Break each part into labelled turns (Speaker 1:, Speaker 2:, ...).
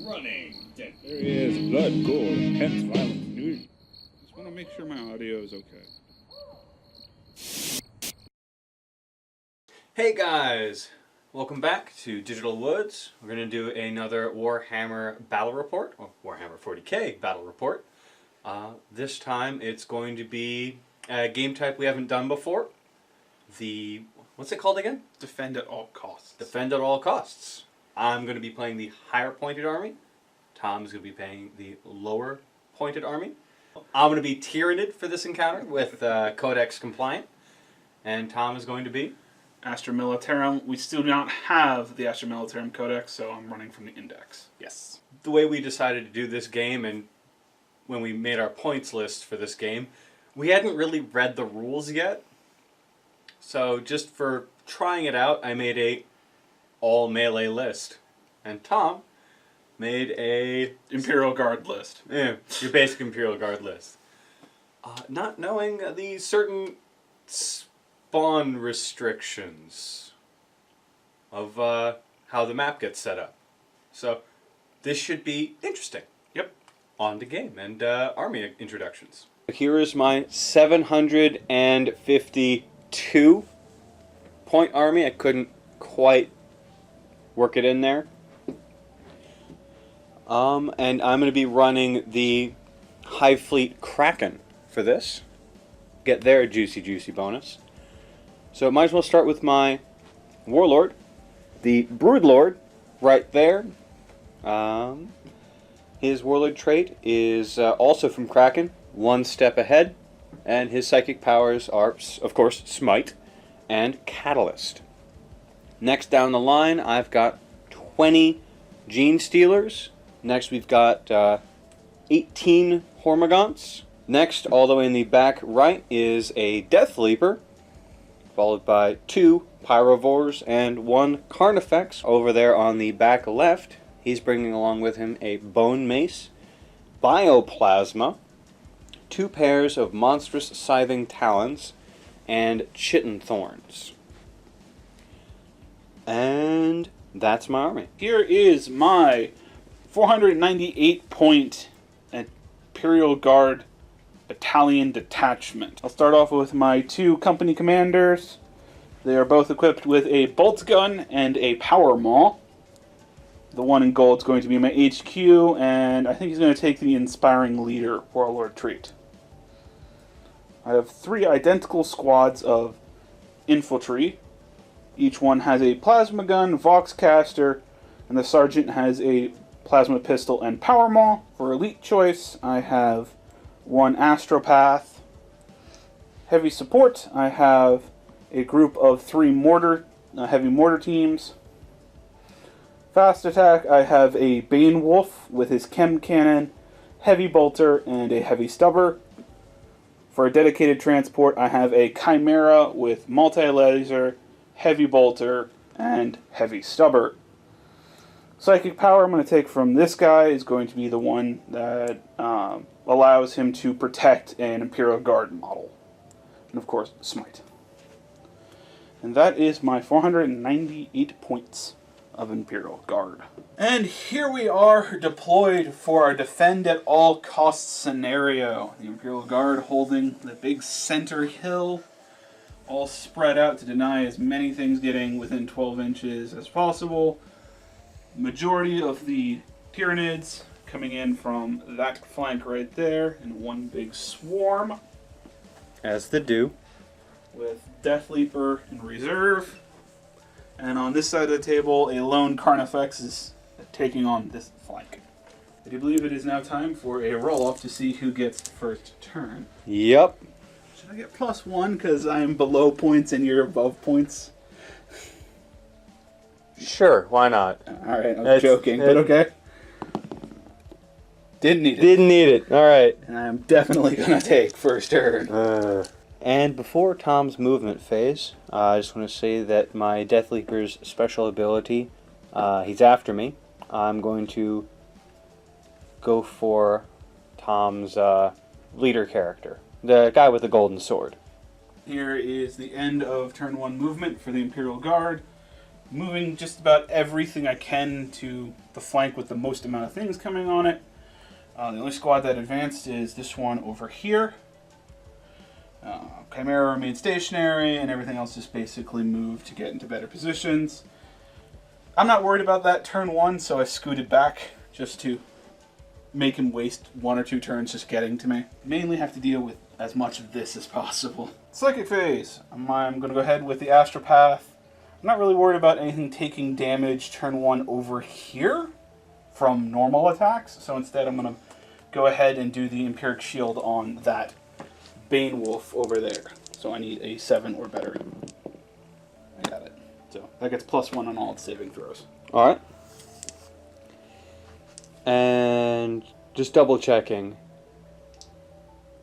Speaker 1: running.
Speaker 2: There is blood, gore, intense violence, nudity. Just want to make sure my audio is okay.
Speaker 3: Hey guys! Welcome back to Digital Woods. We're going to do another Warhammer battle report, or Warhammer 40k battle report. This time it's going to be a game type we haven't done before. What's it called again?
Speaker 2: Defend at all costs.
Speaker 3: Defend at all costs. I'm going to be playing the higher pointed army. Tom's going to be playing the lower pointed army. I'm going to be Tyranid for this encounter with Codex compliant. And Tom is going to be
Speaker 2: Astra Militarum. We still do not have the Astra Militarum Codex, so I'm running from the Index.
Speaker 3: Yes. The way we decided to do this game, and when we made our points list for this game, we hadn't really read the rules yet. So just for trying it out, I made a all melee list. And Tom made a
Speaker 2: Imperial Guard list.
Speaker 3: Yeah, your basic Imperial Guard list. Not knowing the certain spawn restrictions of how the map gets set up. So this should be interesting.
Speaker 2: Yep.
Speaker 3: On to game and army introductions. Here is my 752 point army. I couldn't quite work it in there. And I'm going to be running the Hive Fleet Kraken for this. Get their juicy bonus. So I might as well start with my Warlord, the Broodlord, right there. His Warlord trait is also from Kraken, one step ahead, and his psychic powers are, of course, Smite and Catalyst. Next down the line, I've got 20 Gene Stealers. Next, we've got 18 Hormagaunts. Next, all the way in the back right, is a Death Leaper, followed by 2 Pyrovores and 1 Carnifex. Over there on the back left, he's bringing along with him a Bone Mace, Bioplasma, 2 pairs of monstrous Scything Talons, and Chitin Thorns. And that's my army.
Speaker 2: Here is my 498 point Imperial Guard Battalion Detachment. I'll start off with my 2 company commanders. They are both equipped with a bolt gun and a power maul. The one in gold is going to be my HQ, and I think he's going to take the Inspiring Leader Warlord trait. I have 3 identical squads of infantry. Each one has a plasma gun, Voxcaster, and the sergeant has a plasma pistol and power maul. For elite choice, I have 1 Astropath. Heavy support, I have a group of 3 heavy mortar teams. Fast attack, I have a Bane Wolf with his chem cannon, heavy bolter, and a heavy stubber. For a dedicated transport, I have a Chimera with multi-laser, heavy bolter, and heavy stubber. Psychic power I'm going to take from this guy is going to be the one that allows him to protect an Imperial Guard model. And of course, Smite. And that is my 498 points of Imperial Guard. And here we are deployed for our defend at all costs scenario. The Imperial Guard holding the big center hill, all spread out to deny as many things getting within 12 inches as possible. Majority of the Tyranids coming in from that flank right there in one big swarm.
Speaker 3: As they do.
Speaker 2: With Death Leaper in reserve. And on this side of the table, a lone Carnifex is taking on this flank. I do believe it is now time for a roll-off to see who gets first turn.
Speaker 3: Yep.
Speaker 2: Should I get +1 because I am below points and you're above points?
Speaker 3: Sure, why not?
Speaker 2: Alright, I was joking, but okay. Didn't need it.
Speaker 3: Didn't need it, alright.
Speaker 2: And I'm definitely going to take first turn.
Speaker 3: And before Tom's movement phase, I just want to say that my Death Leaper's special ability, he's after me. I'm going to go for Tom's leader character, the guy with the golden sword.
Speaker 2: Here is the end of turn 1 movement for the Imperial Guard. moving just about everything I can to the flank with the most amount of things coming on it. The only squad that advanced is this one over here. Chimera remained stationary, and everything else just basically moved to get into better positions. I'm not worried about that turn 1, so I scooted back just to make him waste 1 or 2 turns just getting to me. Mainly have to deal with as much of this as possible. Psychic phase. I'm going to go ahead with the Astropath. I'm not really worried about anything taking damage turn 1 over here from normal attacks, so instead I'm going to go ahead and do the Empiric Shield on that Bane Wolf over there. So I need a 7 or better. I got it. So that gets +1 on all its saving throws.
Speaker 3: Alright. And just double checking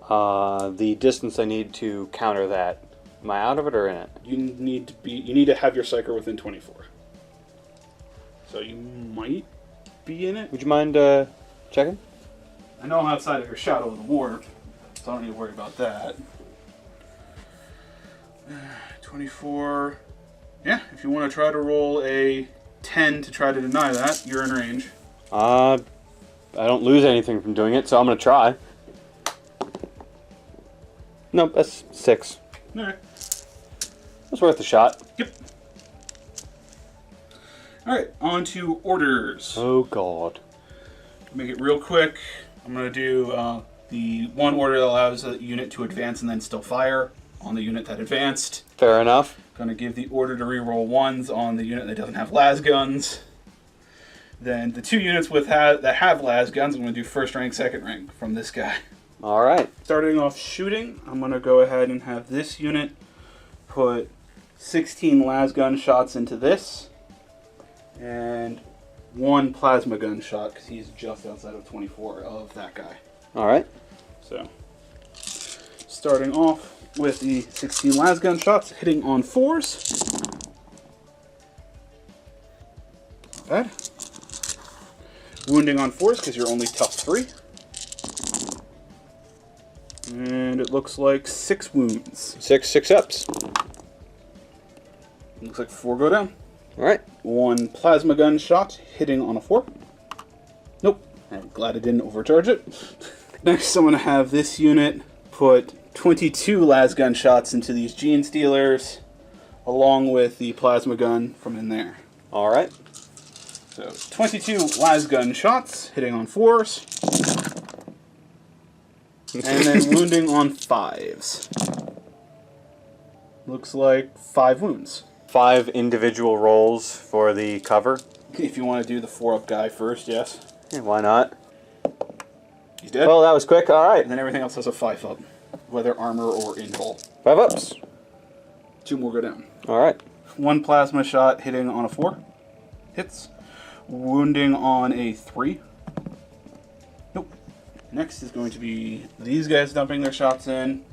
Speaker 3: the distance I need to counter that. Am I out of it or in it?
Speaker 2: You need to have your Psyker within 24. So you might be in it.
Speaker 3: Would you mind checking?
Speaker 2: I know I'm outside of your Shadow of the War, so I don't need to worry about that. 24. Yeah, if you want to try to roll a 10 to try to deny that, you're in range.
Speaker 3: I don't lose anything from doing it, so I'm going to try. Nope, that's 6.
Speaker 2: Alright.
Speaker 3: That's worth a shot.
Speaker 2: Yep. Alright, on to orders.
Speaker 3: Oh, God.
Speaker 2: Make it real quick. I'm going to do the one order that allows a unit to advance and then still fire on the unit that advanced.
Speaker 3: Fair enough.
Speaker 2: Going to give the order to reroll 1s on the unit that doesn't have las guns. Then the 2 units that have las guns, I'm going to do first rank, second rank from this guy.
Speaker 3: Alright.
Speaker 2: Starting off shooting, I'm going to go ahead and have this unit put 16 las gun shots into this. And 1 plasma gun shot, because he's just outside of 24 of that guy.
Speaker 3: Alright.
Speaker 2: So, starting off with the 16 las gun shots, hitting on 4s. Not bad. Wounding on 4s, because you're only tough 3. And it looks like 6 wounds.
Speaker 3: 6 ups.
Speaker 2: Looks like 4 go down.
Speaker 3: Alright.
Speaker 2: 1 plasma gun shot, hitting on a 4. Nope. I'm glad I didn't overcharge it. Next, I'm going to have this unit put 22 las gun shots into these Gene Stealers, along with the plasma gun from in there.
Speaker 3: Alright.
Speaker 2: So, 22 las gun shots, hitting on 4s. And then wounding on 5s. Looks like 5 wounds.
Speaker 3: 5 individual rolls for the cover.
Speaker 2: If you want to do the 4-up guy first, yes.
Speaker 3: Yeah, why not?
Speaker 2: He's dead.
Speaker 3: Well, that was quick. Alright.
Speaker 2: And then everything else has a 5-up, whether armor or invul.
Speaker 3: 5 ups.
Speaker 2: 2 more go down.
Speaker 3: Alright.
Speaker 2: 1 plasma shot hitting on a 4. Hits. Wounding on a 3. Nope. Next is going to be these guys dumping their shots in,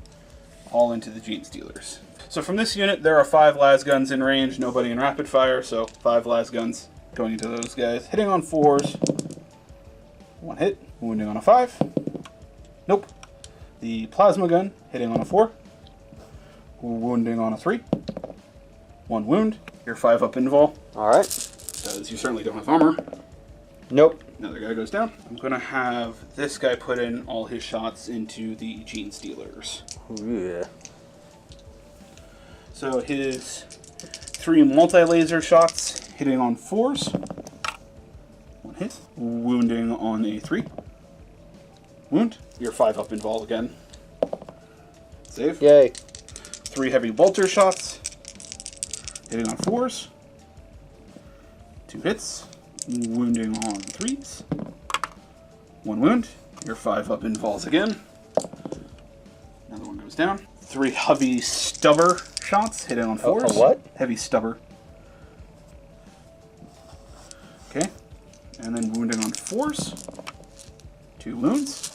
Speaker 2: all into the Gene Stealers. So from this unit, there are 5 las guns in range, nobody in rapid fire, so 5 las guns going into those guys. Hitting on 4s. 1 hit. Wounding on a 5. Nope. The plasma gun hitting on a 4. Wounding on a 3. 1 wound. Your 5-up invul.
Speaker 3: Alright.
Speaker 2: Because you certainly don't have armor.
Speaker 3: Nope.
Speaker 2: Another guy goes down. I'm going to have this guy put in all his shots into the Gene Stealers.
Speaker 3: Yeah.
Speaker 2: So his 3 multi-laser shots hitting on 4s. 1 hit. Wounding on a 3. Wound. Your 5-up invul again. Save.
Speaker 3: Yay.
Speaker 2: 3 heavy bolter shots hitting on 4s. 2 hits. Wounding on 3s. 1 wound. Your 5-up invuls again. Another one goes down. 3 heavy stubber shots hitting on 4s.
Speaker 3: A what?
Speaker 2: Heavy stubber. Okay. And then wounding on 4s. 2 wounds.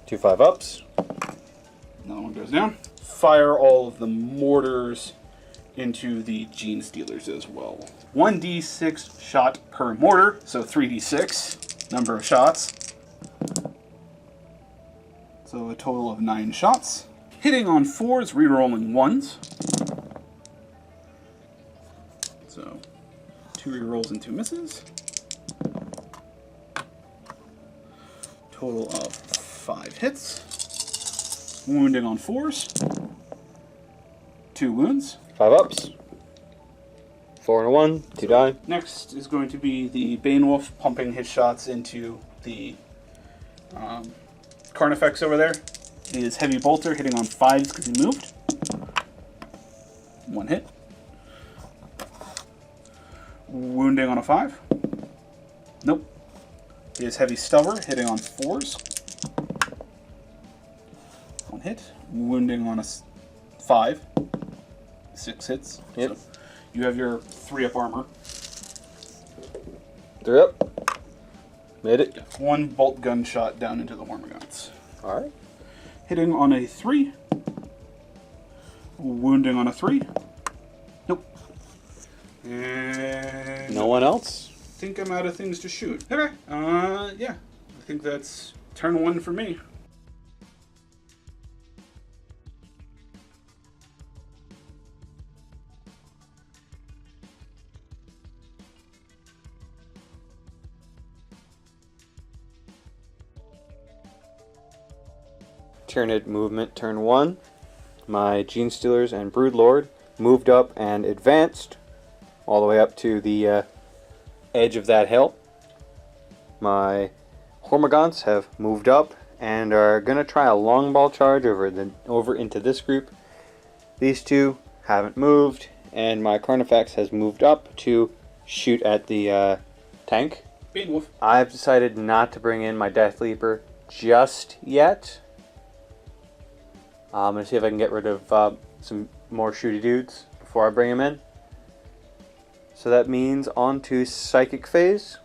Speaker 3: 2 5-ups.
Speaker 2: Another one goes down. Fire all of the mortars into the Gene Stealers as well. 1d6 shot per mortar, so 3d6 number of shots. So a total of 9 shots. Hitting on 4s, rerolling 1s. So 2 rerolls and 2 misses. Total of 5 hits. Wounding on 4s. 2 wounds.
Speaker 3: 5 ups. 4 and a 1. 2 die.
Speaker 2: Next is going to be the Banewolf pumping his shots into the Carnifex over there. His Heavy Bolter hitting on 5s because he moved. 1 hit. Wounding on a 5. Nope. His Heavy Stubber hitting on 4s. 1 hit. Wounding on a 5. 6 hits.
Speaker 3: Yep.
Speaker 2: So you have your 3-up armor.
Speaker 3: 3 up. Made it.
Speaker 2: 1 bolt gun shot down into the Wormagons.
Speaker 3: Alright.
Speaker 2: Hitting on a 3. Wounding on a 3. Nope. And
Speaker 3: No one else?
Speaker 2: I think I'm out of things to shoot. Okay. Yeah. I think that's turn 1 for me.
Speaker 3: Tyranid movement turn 1. My Gene Stealers and Broodlord moved up and advanced all the way up to the edge of that hill. My Hormagaunts have moved up and are going to try a long ball charge over into this group. These 2 haven't moved, and my Carnifex has moved up to shoot at the tank.
Speaker 2: Banewolf.
Speaker 3: I've decided not to bring in my Death Leaper just yet. I'm going to see if I can get rid of some more shooty dudes before I bring him in. So that means on to Psychic phase.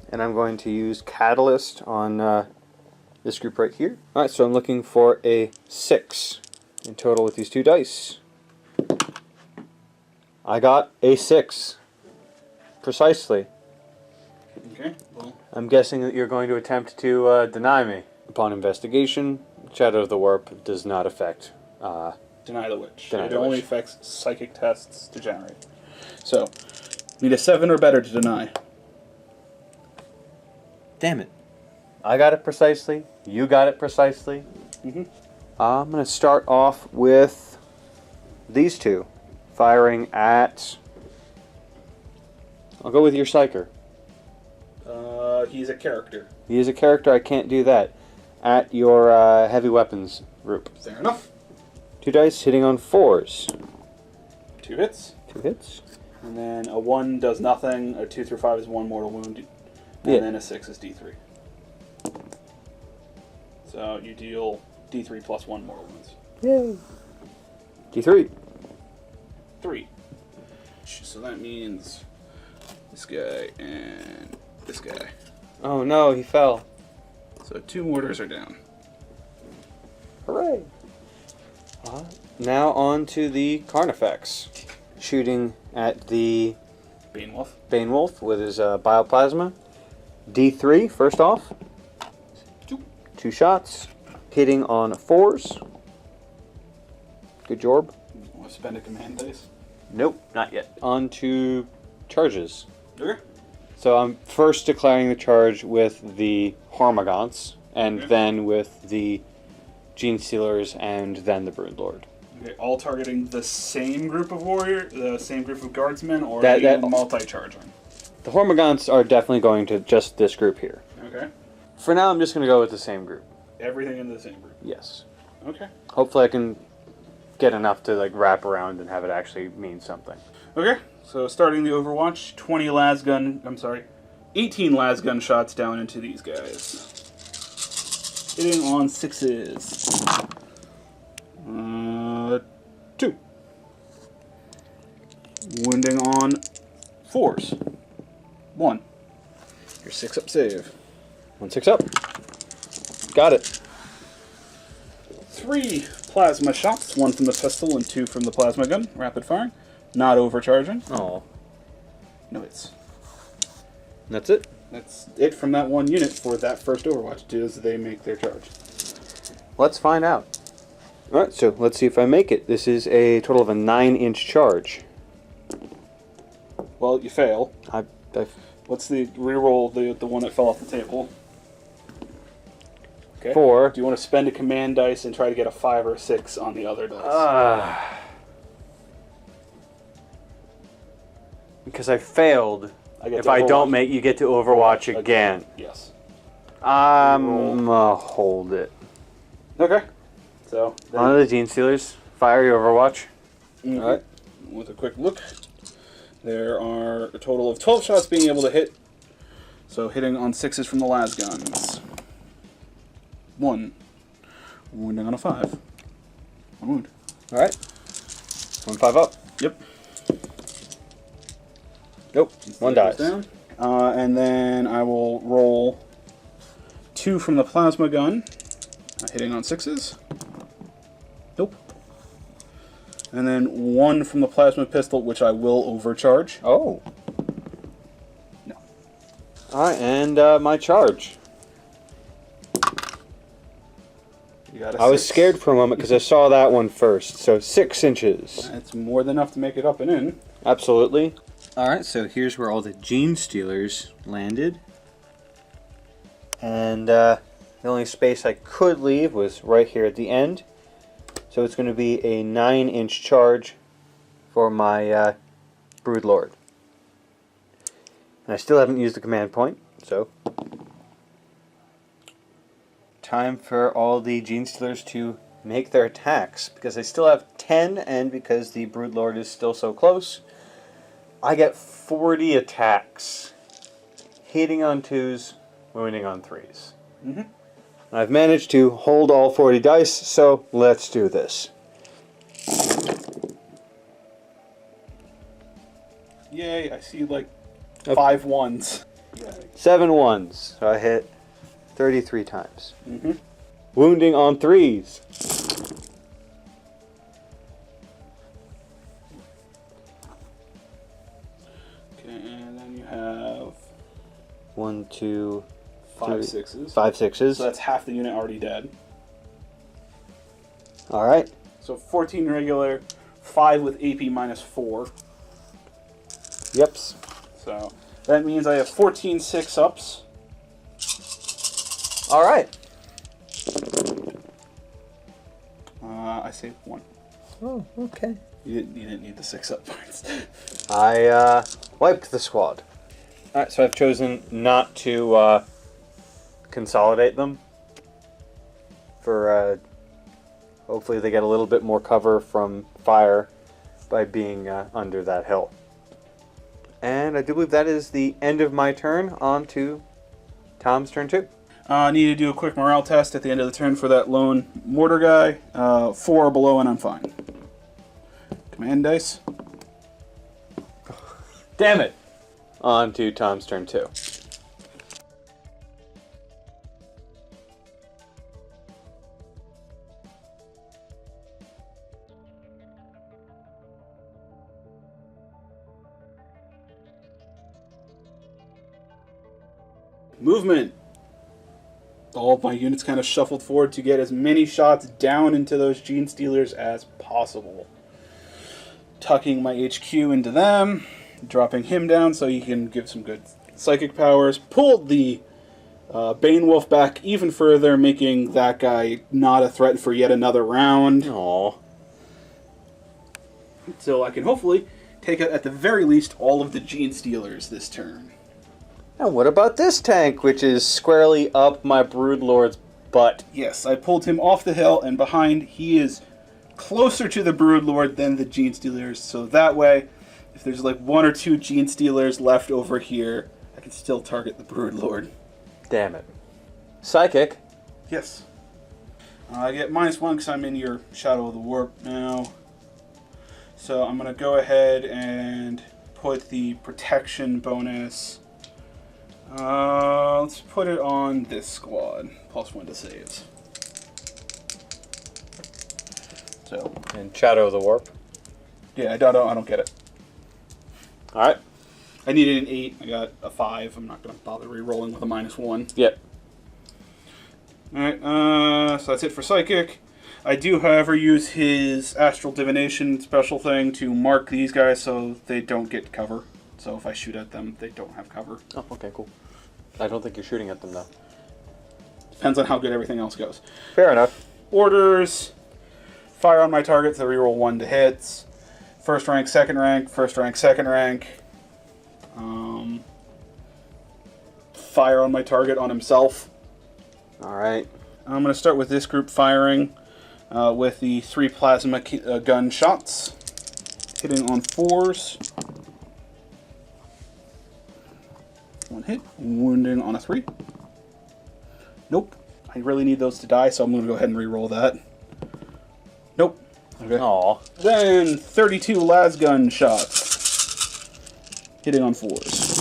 Speaker 3: And I'm going to use Catalyst on this group right here. Alright, so I'm looking for a 6 in total with these 2 dice. I got a 6. Precisely.
Speaker 2: Okay. Well,
Speaker 3: I'm guessing that you're going to attempt to deny me. Upon investigation, Shadow of the Warp does not affect...
Speaker 2: deny the witch.
Speaker 3: Deny
Speaker 2: it
Speaker 3: the
Speaker 2: only
Speaker 3: witch.
Speaker 2: affects psychic tests to generate. So, need a 7 or better to deny.
Speaker 3: Damn it. I got it precisely. You got it precisely.
Speaker 2: Mm-hmm.
Speaker 3: I'm going to start off with these 2. Firing at... I'll go with your Psyker.
Speaker 2: He's a character.
Speaker 3: He is a character, I can't do that. At your heavy weapons group.
Speaker 2: Fair enough.
Speaker 3: 2 dice hitting on 4s.
Speaker 2: 2 hits.
Speaker 3: 2 hits.
Speaker 2: And then a 1 does nothing, a 2 through 5 is 1 mortal wound, and
Speaker 3: Yeah.
Speaker 2: then a 6 is D3. So you deal D3 plus 1 mortal wounds.
Speaker 3: Yay. D3.
Speaker 2: 3. So that means this guy and this guy.
Speaker 3: Oh no, he fell.
Speaker 2: So 2 mortars are down.
Speaker 3: Hooray. Now on to the Carnifex. Shooting at the
Speaker 2: Banewolf.
Speaker 3: Banewolf with his bioplasma. D3 first off.
Speaker 2: 2.
Speaker 3: 2 shots. Hitting on 4s. Good job.
Speaker 2: Want to spend a command dice?
Speaker 3: Nope, not yet. On to charges.
Speaker 2: Okay.
Speaker 3: So I'm first declaring the charge with the Hormagaunts, and
Speaker 2: Okay.
Speaker 3: then with the Gene Stealers, and then the Broodlord.
Speaker 2: Okay, all targeting the same group of the same group of guardsmen, or
Speaker 3: That-
Speaker 2: are you
Speaker 3: that-
Speaker 2: multi-charging?
Speaker 3: The Hormagaunts are definitely going to just this group here.
Speaker 2: Okay.
Speaker 3: For now, I'm just going to go with the same group.
Speaker 2: Everything in the same group.
Speaker 3: Yes.
Speaker 2: Okay.
Speaker 3: Hopefully I can get enough to like wrap around and have it actually mean something.
Speaker 2: Okay, so starting the Overwatch, 18 lasgun shots down into these guys. Hitting on 6s. 2. Wounding on 4s. 1. Your 6-up save.
Speaker 3: 1 6 up. Got it.
Speaker 2: 3 plasma shots, 1 from the pistol and 2 from the plasma gun. Rapid firing. Not overcharging.
Speaker 3: Oh.
Speaker 2: No hits.
Speaker 3: That's it.
Speaker 2: That's it from that one unit for that first Overwatch, as they make their charge.
Speaker 3: Let's find out. Alright, so let's see if I make it. This is a total of a 9-inch charge.
Speaker 2: Well, you fail.
Speaker 3: I
Speaker 2: What's the reroll the one that fell off the table? Okay.
Speaker 3: 4.
Speaker 2: Do you want to spend a command dice and try to get a 5 or a 6 on the other dice?
Speaker 3: Because I failed. If I
Speaker 2: Overwatch.
Speaker 3: don't make, you get to Overwatch again.
Speaker 2: Yes.
Speaker 3: Hold it.
Speaker 2: Okay. So
Speaker 3: On to the Gene Stealers. Fire your Overwatch.
Speaker 2: Mhm.
Speaker 3: All right.
Speaker 2: With a quick look, there are a total of 12 shots being able to hit. So hitting on 6s from the las guns. 1. Wounding on a 5. 1 wound.
Speaker 3: All right. 1-5 up.
Speaker 2: Yep.
Speaker 3: Nope. 1 dies.
Speaker 2: Down. And then I will roll 2 from the plasma gun, hitting on 6s. Nope. And then 1 from the plasma pistol, which I will overcharge.
Speaker 3: Oh.
Speaker 2: No.
Speaker 3: All right, and my charge.
Speaker 2: You got a
Speaker 3: I was
Speaker 2: 6.
Speaker 3: scared for a moment because I saw that one first. So 6 inches.
Speaker 2: That's more than enough to make it up and in.
Speaker 3: Absolutely. All right, so here's where all the Gene Stealers landed. And the only space I could leave was right here at the end. So it's going to be a 9-inch charge for my Broodlord. And I still haven't used the command point, so time for all the Gene Stealers to make their attacks. Because I still have 10, and because the Broodlord is still so close, I get 40 attacks. Hitting on 2s, wounding on 3s.
Speaker 2: Mm-hmm.
Speaker 3: I've managed to hold all 40 dice, so let's do this.
Speaker 2: Yay, I see like 5 1s. Yay.
Speaker 3: 7 1s, so I hit 33 times.
Speaker 2: Mm-hmm.
Speaker 3: Wounding on 3s.
Speaker 2: Okay, and then you have
Speaker 3: 1, 2,
Speaker 2: 5
Speaker 3: 3,
Speaker 2: 6s.
Speaker 3: 5 6s.
Speaker 2: So that's half the unit already dead.
Speaker 3: Alright.
Speaker 2: So 14 regular, 5 with AP minus 4.
Speaker 3: Yeps.
Speaker 2: So that means I have 14 6-ups.
Speaker 3: Alright.
Speaker 2: I saved 1.
Speaker 3: Oh, okay.
Speaker 2: You didn't need the 6-up points.
Speaker 3: I wiped the squad. Alright, so I've chosen not to consolidate them. For hopefully they get a little bit more cover from fire by being under that hill. And I do believe that is the end of my turn. On to Tom's turn 2.
Speaker 2: I need to do a quick morale test at the end of the turn for that lone mortar guy. 4 or below and I'm fine. Command dice.
Speaker 3: Damn it! On to Tom's turn 2.
Speaker 2: Movement. All of my units kind of shuffled forward to get as many shots down into those Gene Stealers as possible. Tucking my HQ into them, dropping him down so he can give some good psychic powers. Pulled the Bane Wolf back even further, making that guy not a threat for yet another round.
Speaker 3: Aww.
Speaker 2: So I can hopefully take out, at the very least, all of the Gene Stealers this turn.
Speaker 3: And what about this tank, which is squarely up my Broodlord's butt?
Speaker 2: Yes, I pulled him off the hill and behind. He is closer to the Broodlord than the Gene Stealers, so that way, if there's like 1 or 2 Gene Stealers left over here, I can still target the Broodlord.
Speaker 3: Damn it. Psychic.
Speaker 2: Yes. I get -1 because I'm in your Shadow of the Warp now. So I'm going to go ahead and put the protection bonus. Let's put it on this squad. +1 to saves. So,
Speaker 3: And Shadow of the Warp.
Speaker 2: yeah, I don't get it.
Speaker 3: Alright.
Speaker 2: I needed an 8. I got a 5. I'm not going to bother re-rolling with a -1.
Speaker 3: Yep.
Speaker 2: Alright, so that's it for Psychic. I do, however, use his Astral Divination special thing to mark these guys so they don't get cover. So so if I shoot at them, they don't have cover.
Speaker 3: Oh, okay, cool. I don't think you're shooting at them, though.
Speaker 2: Depends on how good everything else goes.
Speaker 3: Fair enough.
Speaker 2: Orders. Fire on my targets, I reroll 1 to hits. First rank, second rank, first rank, second rank. Fire on my target on himself.
Speaker 3: Alright.
Speaker 2: I'm going to start with this group firing with the 3 plasma gun shots. Hitting on 4s. 1 hit. Wounding on a 3. Nope. I really need those to die, so I'm going to go ahead and re-roll that. Nope. Okay.
Speaker 3: Aw.
Speaker 2: Then 32 lasgun shots. Hitting on 4s.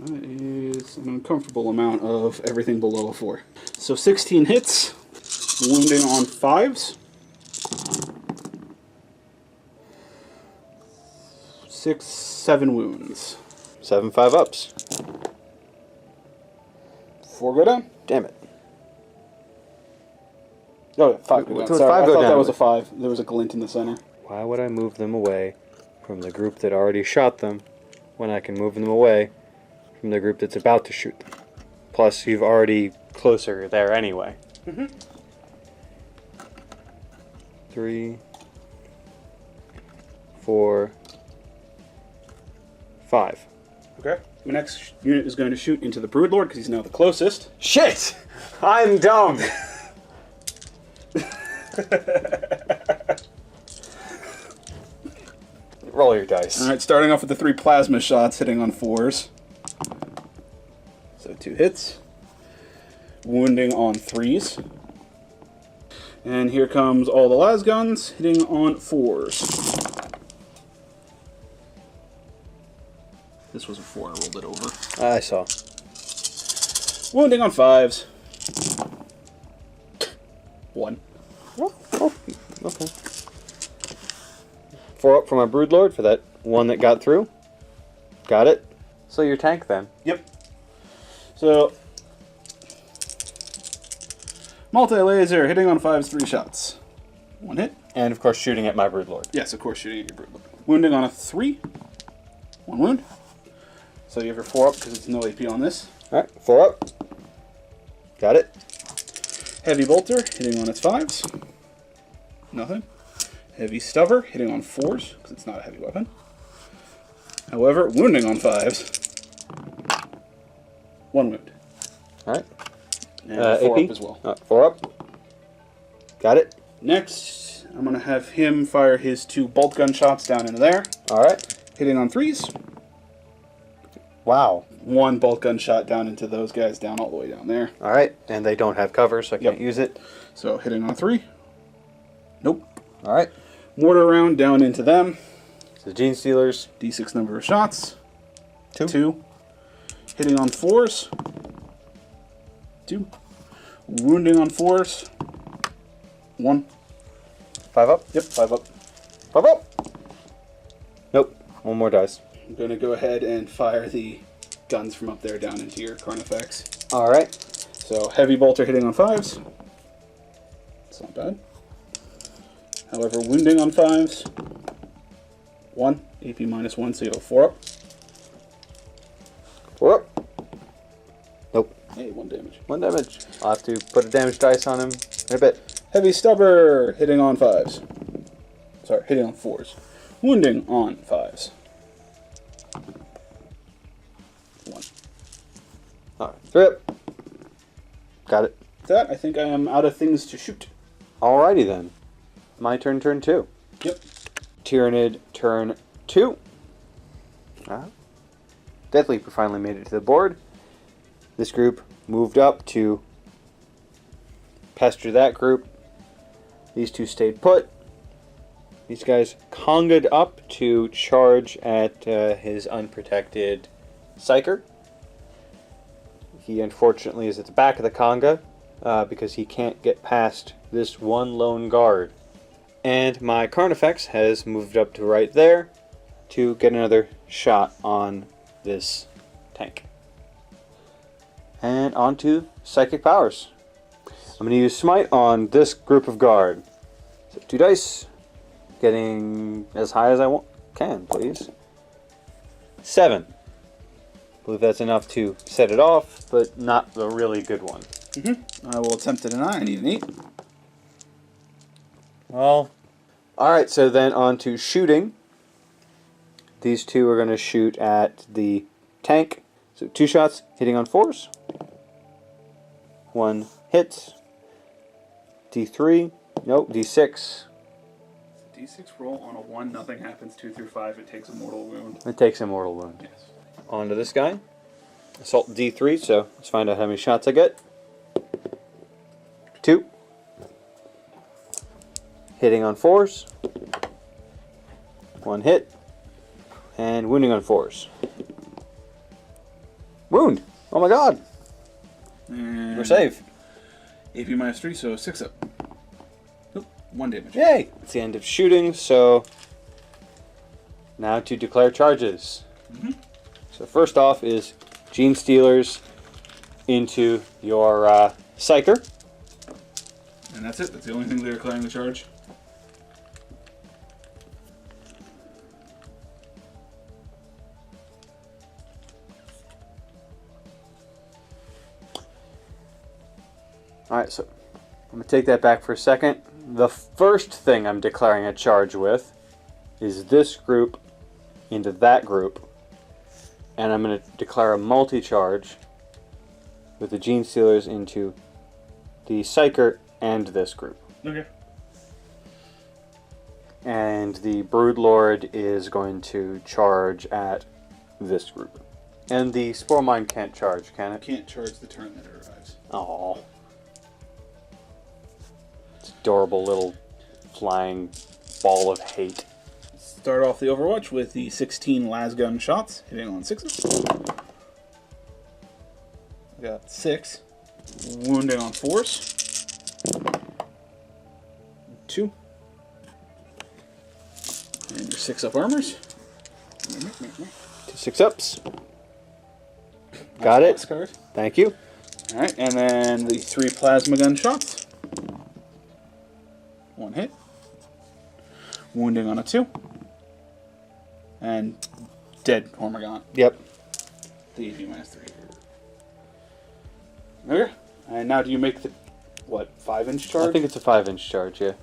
Speaker 2: That is an uncomfortable amount of everything below a 4. So 16 hits. Wounding on 5s. 6, 7 wounds.
Speaker 3: 7 5-ups.
Speaker 2: 4 go down.
Speaker 3: Damn it.
Speaker 2: Oh, yeah, 5 go down.
Speaker 3: So
Speaker 2: Sorry,
Speaker 3: 5
Speaker 2: I
Speaker 3: go
Speaker 2: thought
Speaker 3: down.
Speaker 2: that was a 5. There was a glint in the center.
Speaker 3: Why would I move them away from the group that already shot them when I can move them away from the group that's about to shoot them? Plus, you've already closer there anyway. 3, 4, 5.
Speaker 2: Okay. My next unit is going to shoot into the Broodlord because he's now the closest.
Speaker 3: Shit! I'm dumb! Roll your dice.
Speaker 2: Alright, starting off with the 3 plasma shots hitting on 4s. So 2 hits. Wounding on 3s. And here comes all the lasguns hitting on 4s. This was a 4, I rolled it over.
Speaker 3: I saw.
Speaker 2: Wounding on 5s. 1.
Speaker 3: Oh, okay. 4 up for my Broodlord for that one that got through. Got it. So your tank then.
Speaker 2: Yep. So, multi-laser hitting on 5s, 3 shots. 1 hit.
Speaker 3: And of course shooting at my Broodlord.
Speaker 2: Yes, of course, shooting at your Broodlord. Wounding on a 3. 1 wound. So you have your 4 up because it's no AP on this.
Speaker 3: Alright, 4 up. Got it.
Speaker 2: Heavy bolter hitting on its 5s. Nothing. Heavy stubber hitting on 4s because it's not a heavy weapon. However, wounding on 5s. 1 wound.
Speaker 3: Alright.
Speaker 2: And 4
Speaker 3: AP?
Speaker 2: up as well.
Speaker 3: 4 up. Got it.
Speaker 2: Next, I'm going to have him fire his 2 bolt gun shots down into there.
Speaker 3: Alright.
Speaker 2: Hitting on 3s.
Speaker 3: Wow.
Speaker 2: 1 bolt gun shot down into those guys down all the way down there.
Speaker 3: Alright. And they don't have cover, so I can't use it.
Speaker 2: So hitting on 3. Nope.
Speaker 3: Alright.
Speaker 2: Mortar round down into them.
Speaker 3: So Gene Stealers.
Speaker 2: D6 number of shots.
Speaker 3: 2.
Speaker 2: 2. Hitting on 4s. 2. Wounding on 4s. 1.
Speaker 3: 5 up.
Speaker 2: Yep, 5 up.
Speaker 3: 5 up. Nope. 1 more dice.
Speaker 2: I'm going to go ahead and fire the guns from up there down into your Carnifex.
Speaker 3: Alright.
Speaker 2: So heavy bolter hitting on 5s. It's not bad. However, wounding on 5s. 1. AP minus 1, so you have 4 up.
Speaker 3: 4 up. Nope.
Speaker 2: Hey, 1 damage.
Speaker 3: 1 damage. I'll have to put a damage dice on him in a bit.
Speaker 2: Heavy stubber hitting on 5s. Sorry, hitting on 4s. Wounding on 5s. 1.
Speaker 3: Alright. 3 up. Got it.
Speaker 2: With that, I think I am out of things to shoot.
Speaker 3: Alrighty then. My turn 2.
Speaker 2: Yep.
Speaker 3: Tyranid, turn 2. Death Leaper finally made it to the board. This group moved up to pester that group. These 2 stayed put. These guys conged up to charge at his unprotected Psyker. He unfortunately is at the back of the conga because he can't get past this 1 lone guard. And my Carnifex has moved up to right there to get another shot on this tank. And onto Psychic Powers. I'm going to use Smite on this group of guard. So 2 dice. Getting as high as I can, please. 7. I believe that's enough to set it off, but not a really good one.
Speaker 2: I will attempt to deny. I need an 8.
Speaker 3: Well, alright, so then on to shooting. These two are going to shoot at the tank. So 2 shots, hitting on 4s. 1 hits. D3. Nope, D6.
Speaker 2: D6 roll on a 1, nothing happens. 2 through 5, it takes a mortal wound.
Speaker 3: It takes a mortal wound.
Speaker 2: Yes.
Speaker 3: On to this guy. Assault D3, so let's find out how many shots I get. 2. Hitting on 4s. 1 hit. And wounding on 4s. Wound! Oh my god!
Speaker 2: And
Speaker 3: We're safe.
Speaker 2: AP minus 3, so 6 up. Oop, 1 damage.
Speaker 3: Yay! It's the end of shooting, so now to declare charges. So first off is Gene Stealers into your Psyker.
Speaker 2: And that's it. That's the only thing they're declaring the charge.
Speaker 3: Alright, so I'm going to take that back for a second. The first thing I'm declaring a charge with is this group into that group. And I'm going to declare a multi-charge with the Gene Stealers into the Psyker and this group.
Speaker 2: Okay.
Speaker 3: And the Broodlord is going to charge at this group. And the Spore Mine can't charge, can it?
Speaker 2: Can't charge the turn that it arrives.
Speaker 3: Aww. It's adorable little flying ball of hate.
Speaker 2: Start off the Overwatch with the 16 lasgun shots, hitting on 6s. Got 6. Wounding on 4s. 2. And your 6 up armors.
Speaker 3: 2 6-ups. Got it.
Speaker 2: Last card.
Speaker 3: Thank you.
Speaker 2: Alright, and then the 3 plasma gun shots. 1 hit. Wounding on a 2. And dead Hormigaunt.
Speaker 3: Yep.
Speaker 2: The AP minus 3. Okay. And now do you make the, what, 5-inch charge?
Speaker 3: I think it's a 5-inch charge, yeah.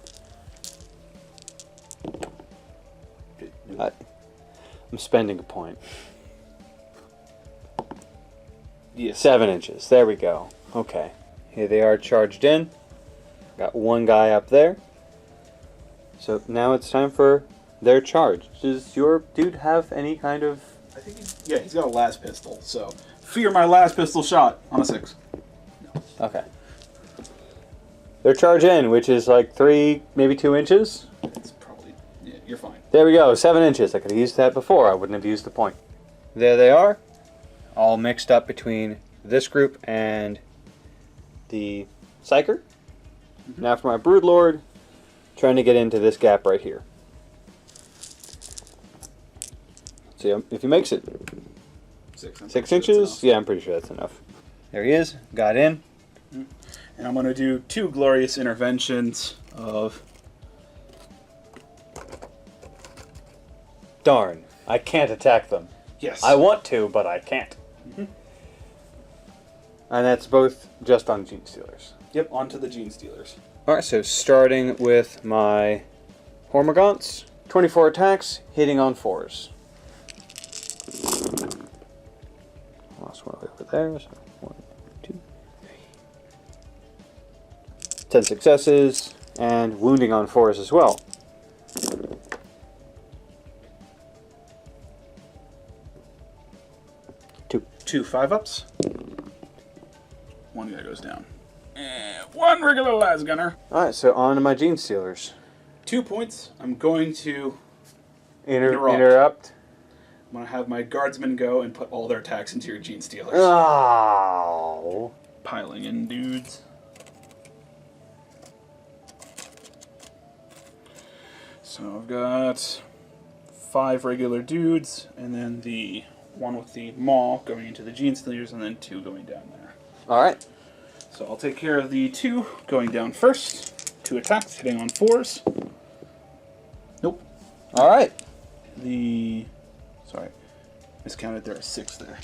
Speaker 3: I'm spending a point.
Speaker 2: Yes.
Speaker 3: 7 inches. There we go. Okay. Here they are charged in. Got one guy up there. So now it's time for their charge. Does your dude have any kind of...
Speaker 2: I think he's got a las pistol, so fear my las pistol shot on a 6. No.
Speaker 3: Okay. Their charge in, which is like 3, maybe 2 inches.
Speaker 2: It's probably, yeah, you're fine.
Speaker 3: There we go, 7 inches. I could have used that before. I wouldn't have used the point. There they are. All mixed up between this group and the Psyker. Now for my Broodlord, trying to get into this gap right here. See if he makes it. 6 inches? Yeah, I'm pretty sure that's enough. There he is. Got in.
Speaker 2: And I'm going to do 2 glorious interventions of...
Speaker 3: Darn. I can't attack them.
Speaker 2: Yes.
Speaker 3: I want to, but I can't. And that's both just on Gene Stealers.
Speaker 2: Yep, onto the Gene Stealers.
Speaker 3: Alright, so starting with my Hormagaunts. 24 attacks, hitting on 4s. Lost one over there. So 1, 2, 3. 10 successes, and wounding on 4s as well.
Speaker 2: Two 5-ups. 1 guy goes down. And 1 regular las gunner.
Speaker 3: Alright, so on to my Gene Stealers.
Speaker 2: 2 points. I'm going to
Speaker 3: Interrupt.
Speaker 2: I'm going to have my guardsmen go and put all their attacks into your Gene Stealers.
Speaker 3: Oh.
Speaker 2: Piling in dudes. So I've got 5 regular dudes, and then the 1 with the maw going into the Gene Stealers, and then 2 going down there.
Speaker 3: Alright.
Speaker 2: So I'll take care of the 2 going down first. 2 attacks, hitting on 4s. Nope.
Speaker 3: Alright.
Speaker 2: The Miscounted, there are 6 there.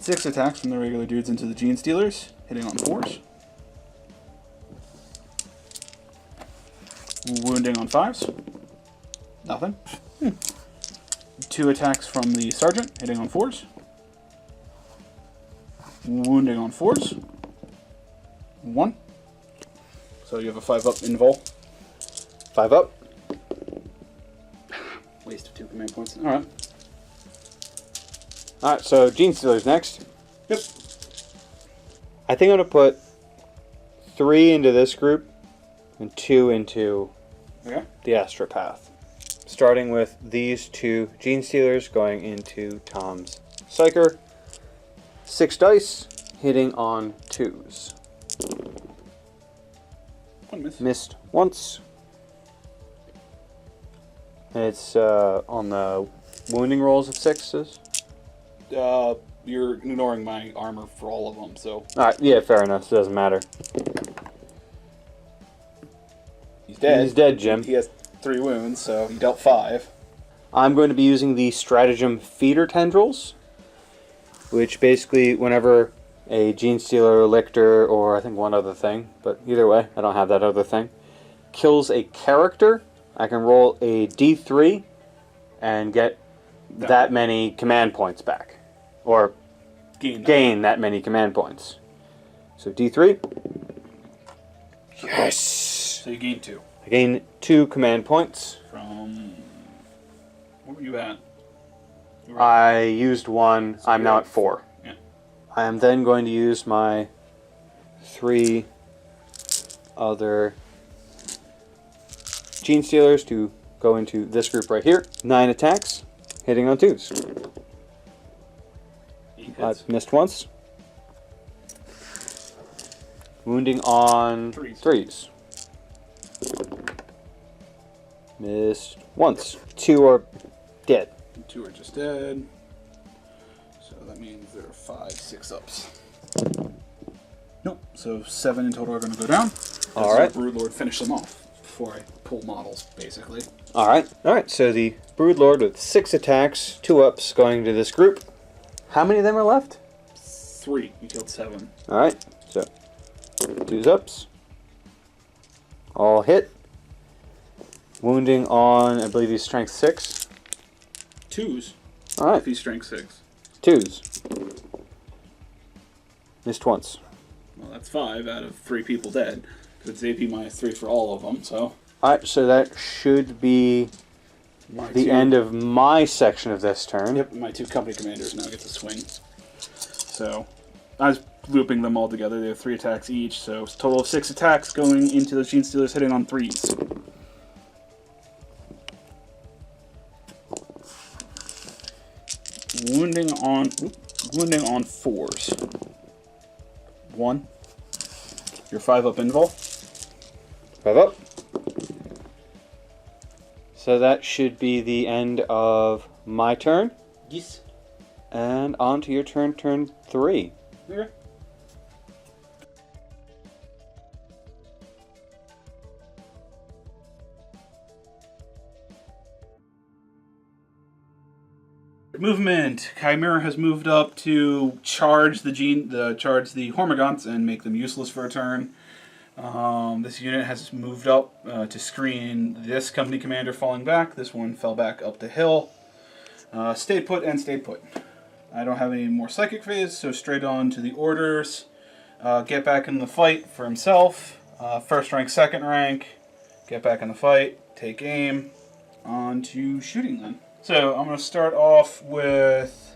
Speaker 2: 6 attacks from the regular dudes into the Gene Stealers, hitting on 4s. Wounding on 5s. Nothing. 2 attacks from the Sergeant, hitting on 4s. Wounding on 4s. 1. So you have a 5-up invul.
Speaker 3: 5 up.
Speaker 2: Waste of 2 command points. Alright.
Speaker 3: Alright, so Gene Stealer's next.
Speaker 2: Yep.
Speaker 3: I think I'm going to put 3 into this group and 2 into the Astropath. Starting with these 2 Gene Stealers going into Tom's Psyker. 6 dice, hitting on 2s.
Speaker 2: 1 miss.
Speaker 3: Missed once. And it's on the wounding rolls of 6s.
Speaker 2: You're ignoring my armor for all of them, so...
Speaker 3: Alright, yeah, fair enough. It doesn't matter.
Speaker 2: He's dead.
Speaker 3: He's dead, Jim.
Speaker 2: He has 3 wounds, so he dealt 5.
Speaker 3: I'm going to be using the Stratagem Feeder Tendrils, which basically, whenever a Gene Stealer, Lictor, or I think one other thing, but either way, I don't have that other thing, kills a character, I can roll a D3 and get that many command points back. Or gain that many command points. So D3. Yes!
Speaker 2: So you gain 2.
Speaker 3: I gain 2 command points.
Speaker 2: From... Where were you at?
Speaker 3: I used 1.
Speaker 2: So
Speaker 3: I'm now at 4.
Speaker 2: Yeah.
Speaker 3: I am then going to use my 3 other Gene Stealers to go into this group right here. 9 attacks, hitting on 2s. I've missed once. Wounding on 3s. Missed once. 2 are dead.
Speaker 2: 2 are just dead. So that means there are 5 6-ups. Nope. So 7 in total are going to go down.
Speaker 3: Alright.
Speaker 2: Broodlord finish them off before I pull models, basically.
Speaker 3: Alright. So the Broodlord with 6 attacks, 2-ups going to this group. How many of them are left?
Speaker 2: 3. You killed 7.
Speaker 3: Alright. So 2's ups. All hit. Wounding on, I believe he's strength 6.
Speaker 2: 2s.
Speaker 3: Alright.
Speaker 2: If he's strength 6.
Speaker 3: 2s. Missed once.
Speaker 2: Well, that's 5 out of 3 people dead. Because it's AP minus 3 for all of them, so...
Speaker 3: Alright, so that should be the end of my section of this turn.
Speaker 2: Yep, my 2 company commanders now get to swing. So, I was looping them all together. They have 3 attacks each, so it's a total of 6 attacks going into those Gene Stealers hitting on 3s. Wounding on 4s. 1. Your 5-up invul.
Speaker 3: 5 up. So that should be the end of my turn.
Speaker 2: Yes.
Speaker 3: And on to your turn, turn 3.
Speaker 2: Okay. Movement. Chimera has moved up to charge the Hormagaunts and make them useless for a turn. This unit has moved up to screen this company commander falling back. This one fell back up the hill. Stayed put and stayed put. I don't have any more psychic phase, so straight on to the orders. Get back in the fight for himself. First rank, second rank. Get back in the fight. Take aim. On to shooting then. So I'm going to start off with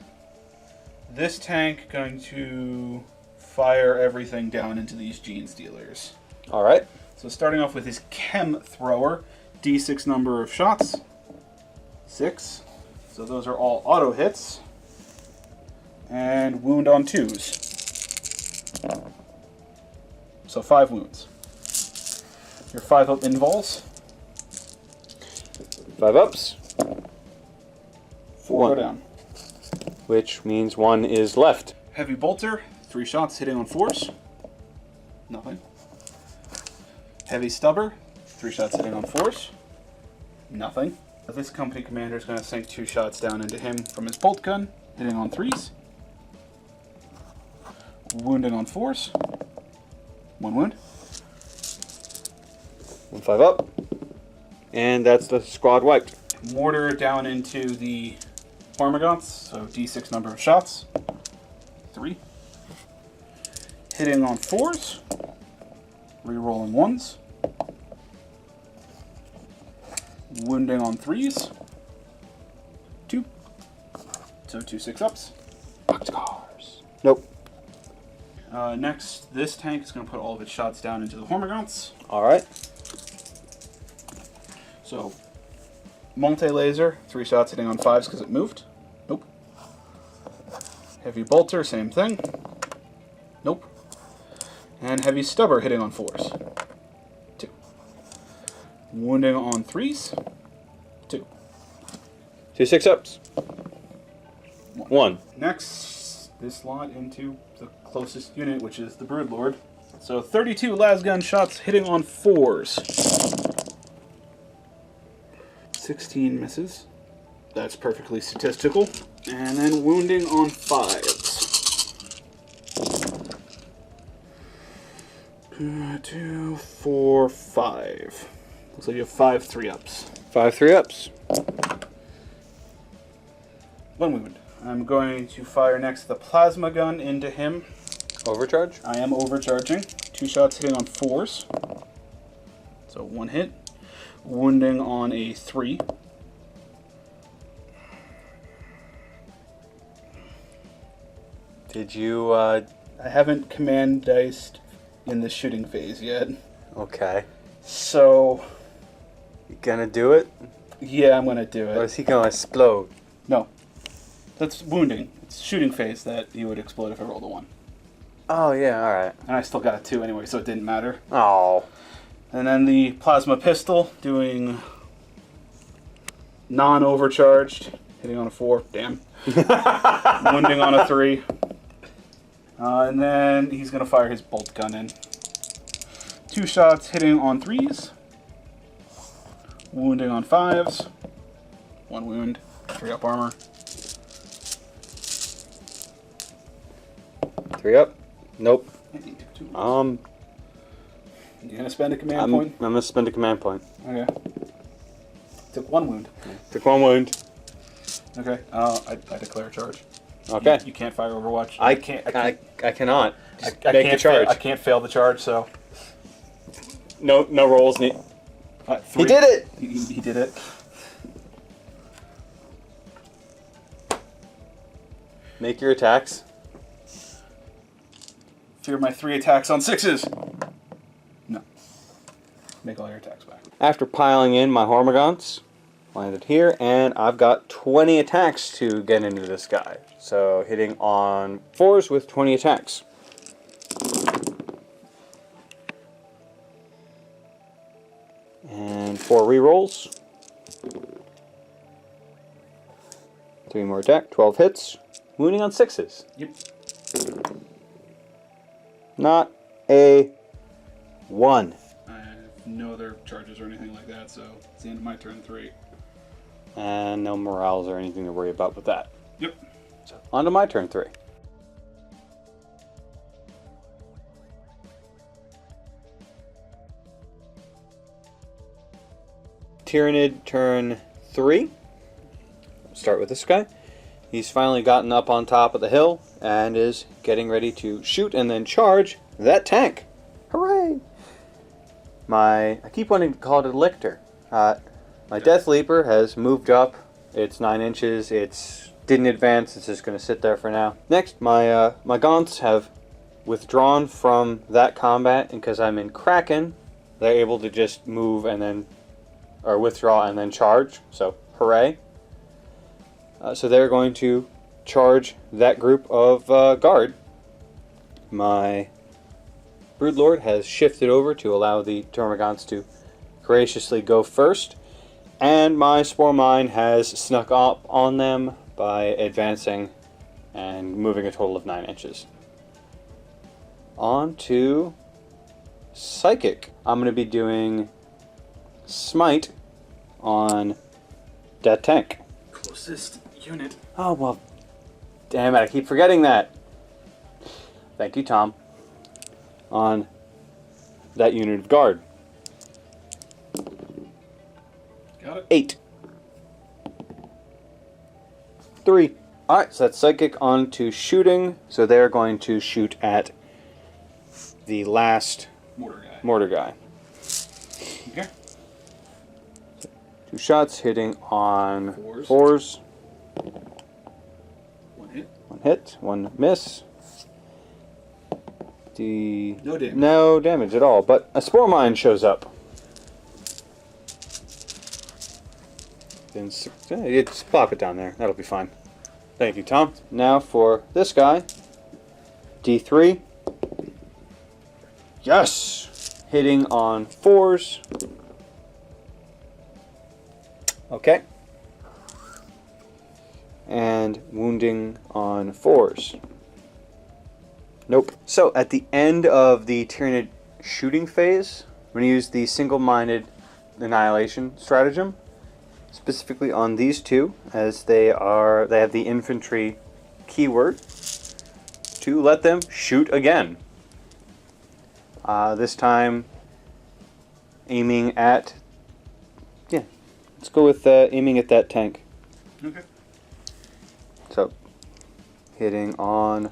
Speaker 2: this tank going to fire everything down into these Gene Stealers.
Speaker 3: Alright.
Speaker 2: So starting off with his Chem Thrower, D6 number of shots. 6. So those are all auto hits. And wound on 2s. So 5 wounds. Your 5-up invols.
Speaker 3: 5 ups.
Speaker 2: 4 go down.
Speaker 3: Which means 1 is left.
Speaker 2: Heavy Bolter, 3 shots hitting on 4s. Nothing. Heavy Stubber, 3 shots hitting on 4s. Nothing. This company commander is going to sink 2 shots down into him from his bolt gun, hitting on 3s. Wounding on 4s. 1 wound.
Speaker 3: 1-5 up. And that's the squad wiped.
Speaker 2: Mortar down into the Hormagaunts, so d6 number of shots. 3. Hitting on 4s. Rerolling 1s. Wounding on 3s. 2. So 2 6-ups.
Speaker 3: Boxcars. Nope.
Speaker 2: Next, this tank is going to put all of its shots down into the Hormagaunts.
Speaker 3: Alright.
Speaker 2: So, multi-laser, 3 shots hitting on 5s because it moved. Nope. Heavy bolter, same thing. Nope. And heavy stubber hitting on 4s. 2. Wounding on 3s. 2.
Speaker 3: 2 6-ups. 1.
Speaker 2: Next, this lot into the closest unit, which is the Broodlord. So 32 lasgun shots hitting on 4s. 16 misses. That's perfectly statistical. And then wounding on 5s. 2, 4, 5. Looks like you have 5 3-ups.
Speaker 3: 5 3-ups.
Speaker 2: 1 wound. I'm going to fire next the plasma gun into him.
Speaker 3: Overcharge?
Speaker 2: I am overcharging. 2 shots hitting on 4s. So 1 hit. Wounding on a 3.
Speaker 3: Did you,
Speaker 2: I haven't command diced in the shooting phase yet.
Speaker 3: Okay.
Speaker 2: So,
Speaker 3: You gonna do it?
Speaker 2: yeah, I'm gonna do
Speaker 3: Or
Speaker 2: it.
Speaker 3: is he gonna explode?
Speaker 2: No. That's wounding. It's shooting phase that he would explode if I rolled a 1.
Speaker 3: Oh, yeah, alright.
Speaker 2: And I still got a 2 anyway, so it didn't matter.
Speaker 3: Oh.
Speaker 2: And then the plasma pistol doing non-overcharged, hitting on a 4. Damn. Wounding on a 3. And then he's going to fire his bolt gun in. 2 shots hitting on 3s. Wounding on 5s. 1 wound. 3-up armor.
Speaker 3: 3 up? Nope.
Speaker 2: Yeah, you took 2 wounds. You going to spend a command point?
Speaker 3: I'm gonna spend a command point.
Speaker 2: Okay. Took 1 wound.
Speaker 3: Took 1 wound.
Speaker 2: Okay. I declare a charge.
Speaker 3: Okay.
Speaker 2: You can't fire Overwatch.
Speaker 3: I cannot. Just
Speaker 2: I
Speaker 3: make the
Speaker 2: can't
Speaker 3: charge.
Speaker 2: I can't fail the charge, so.
Speaker 3: No rolls. He
Speaker 2: 3.
Speaker 3: did it!
Speaker 2: He did it.
Speaker 3: Make your attacks.
Speaker 2: Fear my 3 attacks on 6s. No. Make all your attacks back.
Speaker 3: After piling in my Hormagaunts, landed here, and I've got 20 attacks to get into this guy. So hitting on 4s with 20 attacks. And 4 rerolls. 3 more attack, 12 hits. Wounding on 6s.
Speaker 2: Yep.
Speaker 3: Not a 1.
Speaker 2: I have no other charges or anything like that, so it's the end of my turn 3.
Speaker 3: And no morales or anything to worry about with that.
Speaker 2: Yep.
Speaker 3: So on to my turn 3. Tyranid turn 3. Start with this guy. He's finally gotten up on top of the hill and is getting ready to shoot and then charge that tank. Hooray! I keep wanting to call it a lictor. My Death Leaper has moved up. It's 9 inches. It's didn't advance. It's just going to sit there for now. Next, my Gaunts have withdrawn from that combat, and because I'm in Kraken, they're able to just move and then, or withdraw and then charge. So, hooray! So they're going to charge that group of guard. My Broodlord has shifted over to allow the Termagants to graciously go first, and my Spore Mine has snuck up on them by advancing and moving a total of 9 inches. On to Psychic. I'm going to be doing Smite on that tank.
Speaker 2: Closest unit.
Speaker 3: Oh, well, damn it, I keep forgetting that. Thank you, Tom. On that unit of guard.
Speaker 2: Got it.
Speaker 3: 8. 3. Alright, so that's psychic on to shooting. So they're going to shoot at the last mortar guy.
Speaker 2: Okay.
Speaker 3: 2 shots hitting on
Speaker 2: 4s. 1 hit.
Speaker 3: 1 hit, 1 miss. No
Speaker 2: damage.
Speaker 3: No damage at all, but a spore mine shows up. Then just plop it down there. That'll be fine. Thank you, Tom. Now for this guy. D3. Yes! Hitting on 4s. Okay. And wounding on 4s. Nope. So at the end of the Tyranid shooting phase, I'm going to use the single-minded annihilation stratagem, specifically on these two, as they have the infantry keyword, to let them shoot again. This time aiming at, let's go with aiming at that tank.
Speaker 2: Okay.
Speaker 3: So hitting on